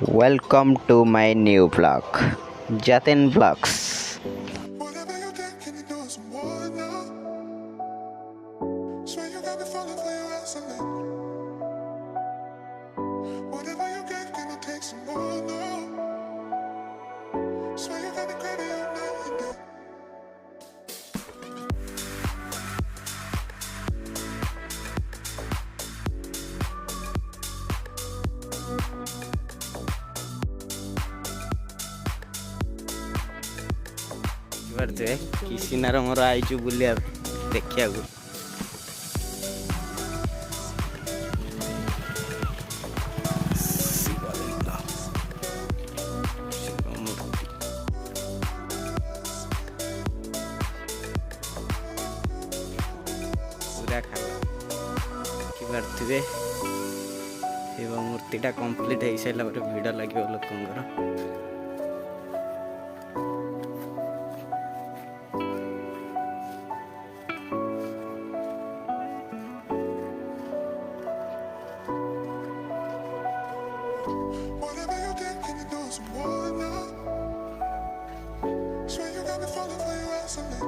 Welcome to my new vlog, Jatin Vlogs. Whatever you did, can you do it some more now? Swear you got me falling for your ass and then whatever you gave, can I take some more now? Swear you got me crazy all night and day. किसिनार मोर आईचु बुलिया देखिया पूरा खावा कि Shiv मूर्तिटा complete हो सारा भिड़ लगे लोक Whatever you did, can you do it some more now? Swear you got me falling for your ass and then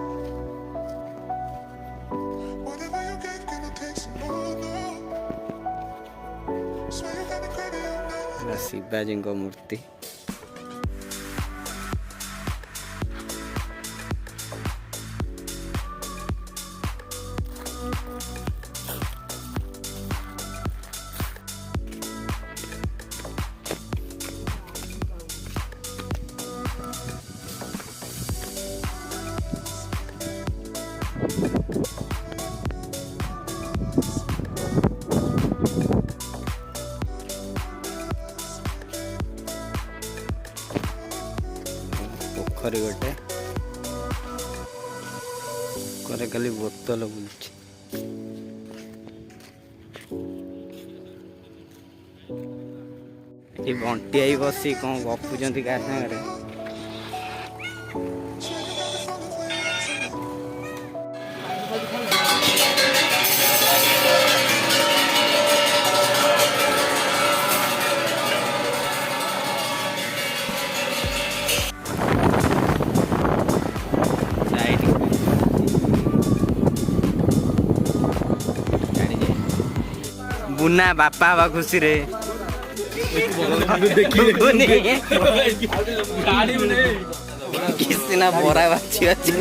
whatever you gave, can I take some more now? Swear you got me crazy all night and day. Shivaji मूर्ति पोखरी गोटे करे खाली बोतल बुलुची बंटी आई बसी कौन गपुंट क्या सागर बुना बापा हवा खुशी रे किसी ना बोरा बाची बाची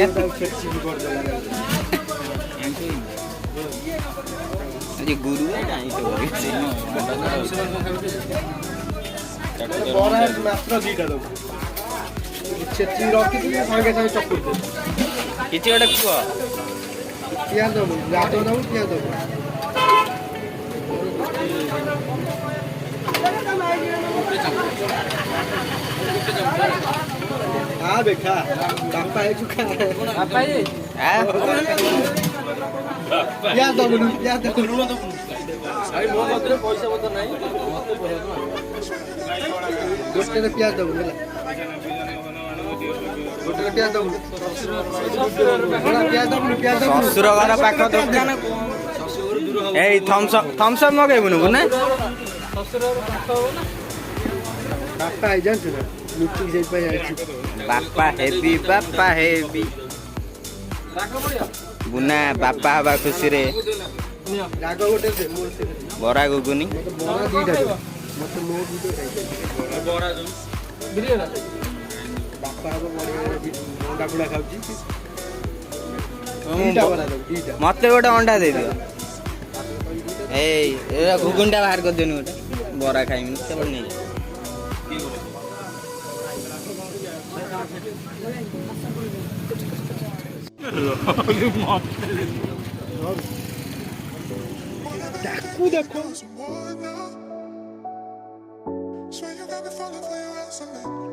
गुरु କିଛି ଗୋଟେ କୁହ हाँ देखा बापा है चुका बापा ये याद दो बोलू याद दो बोलू भाई मो बदले पैसा बदल नहीं गोटे ने प्याज दो बोला गोटे ने प्याज दो प्याज दो ससुर घर पाख दुकान ए थम्स अप मगेबुनु बुना बापा है जानछु ना मिटिंग जाई पाई आछि बापा हेबी बुना बापा हवा खुशी रे राग गोटे दे मोर से बरा गुगुनी बरा दीटा दे मत मो दीटा बरा जो बिरिया बापा को बड़ी अंडा कुड़ा खाउची दीटा बरा दो दीटा मते गोटे अंडा दे दियो ए घुगुंडा बाहर कर देनु गोटे बरा खाइमी से बड़ नहीं डाकू देखो Swear you got me falling for your ass and then